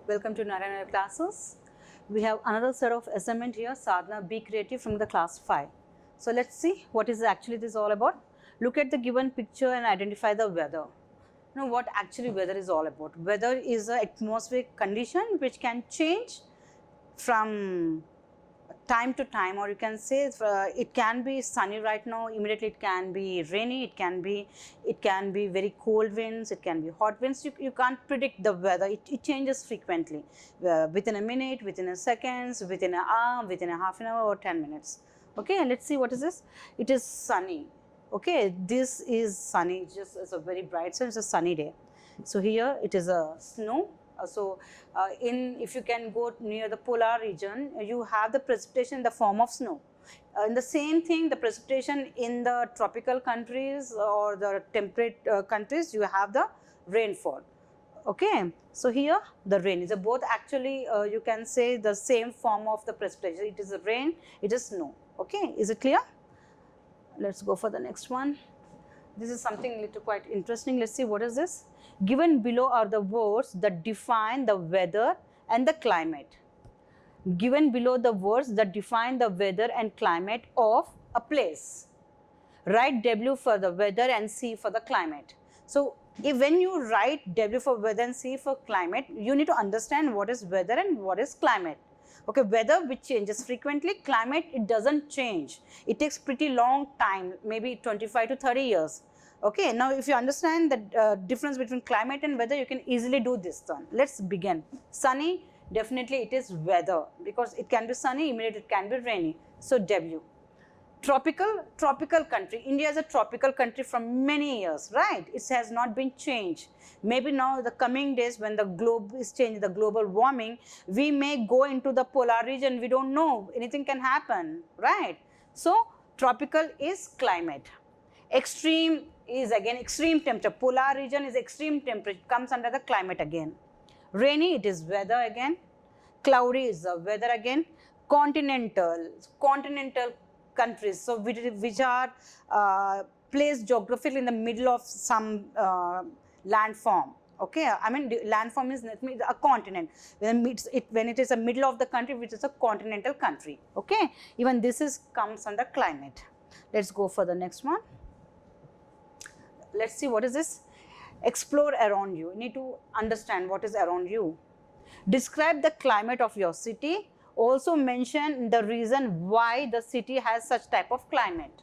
Welcome to Narayana classes. We have another set of assignment here, Sadhana, be creative from the class 5. So let's see what is actually this all about. Look at the given picture and identify the weather. Now what actually weather is all about. Weather is an atmospheric condition which can change from time to time, or you can say it can be sunny right now, immediately it can be rainy, it can be very cold winds, it can be hot winds. You can't predict the weather. It changes frequently, within a minute, within a seconds, within an hour, within a half an hour or 10 minutes. Okay, and let's see what is this. It is sunny. Okay, this is sunny, just it's a very bright sun, it's a sunny day. So here it is a snow. If you can go near the polar region, you have the precipitation in the form of snow. In the same thing, the precipitation in the tropical countries or the temperate countries, you have the rainfall. Okay, so here the rain is both actually you can say the same form of the precipitation. It is a rain, it is snow. Okay, is it clear? Let's go for the next one. This is something little quite interesting. Let's see what is this. Given below are the words that define the weather and the climate. Given below the words that define the weather and climate of a place. Write W for the weather and C for the climate. So when you write W for weather and C for climate, you need to understand what is weather and what is climate. Okay, weather which changes frequently, climate it doesn't change. It takes pretty long time, maybe 25 to 30 years. Okay, now if you understand the difference between climate and weather, you can easily do this one. Let's begin. Sunny, definitely it is weather because it can be sunny, immediately it can be rainy. So W. Tropical country. India is a tropical country from many years, right? It has not been changed. Maybe now the coming days when the globe is changing, the global warming, we may go into the polar region. We don't know. Anything can happen, right? So tropical is climate. Extreme is again extreme temperature. Polar region is extreme temperature. Comes under the climate again. Rainy, it is weather again. Cloudy is the weather again. Continental countries, so which are placed geographically in the middle of some landform. Okay, I mean landform is a continent. When it is a middle of the country, which is a continental country. Okay, even this comes under climate. Let's go for the next one. Let's see what is this. Explore around you. You need to understand what is around you. Describe the climate of your city. Also mention the reason why the city has such type of climate.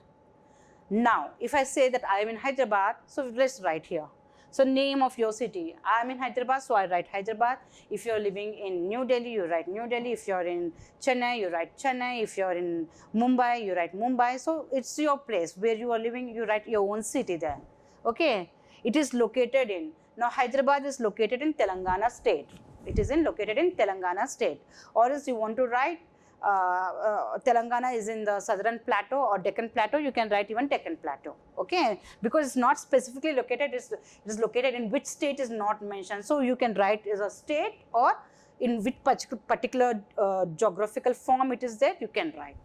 Now, if I say that I am in Hyderabad, so let's write here. So name of your city. I am in Hyderabad, so I write Hyderabad. If you are living in New Delhi, you write New Delhi. If you are in Chennai, you write Chennai. If you are in Mumbai, you write Mumbai. So it's your place where you are living, you write your own city there. Okay, it is located in, now Hyderabad is located in Telangana state. It is located in Telangana state. Or else you want to write Telangana is in the southern plateau or Deccan plateau, you can write even Deccan plateau. Okay, because it's not specifically located, it is located in which state is not mentioned. So you can write as a state or in which particular geographical form it is there, you can write.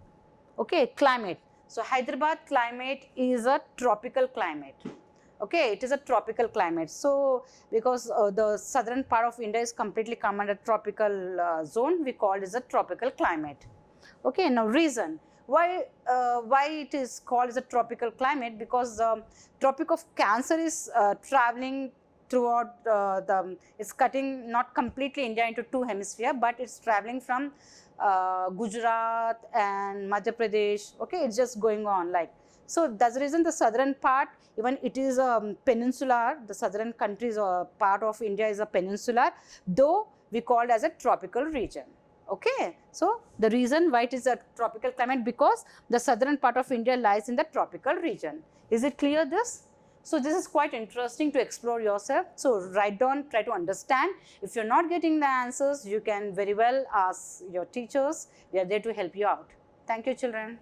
Okay, climate. So Hyderabad climate is a tropical climate. Okay, it is a tropical climate. So because the southern part of India is completely come under tropical zone, we call it as a tropical climate. Okay, now reason why it is called as a tropical climate, because the Tropic of Cancer is traveling throughout it's cutting not completely India into two hemispheres, but it's traveling from Gujarat and Madhya Pradesh. Okay, it's just going on like. So that's the reason the southern part, even it is peninsular, the southern countries or part of India is a peninsular, though we call it as a tropical region. Okay, so the reason why it is a tropical climate, because the southern part of India lies in the tropical region. Is it clear this? So this is quite interesting to explore yourself. So write down, try to understand. If you're not getting the answers, you can very well ask your teachers. We are there to help you out. Thank you, children.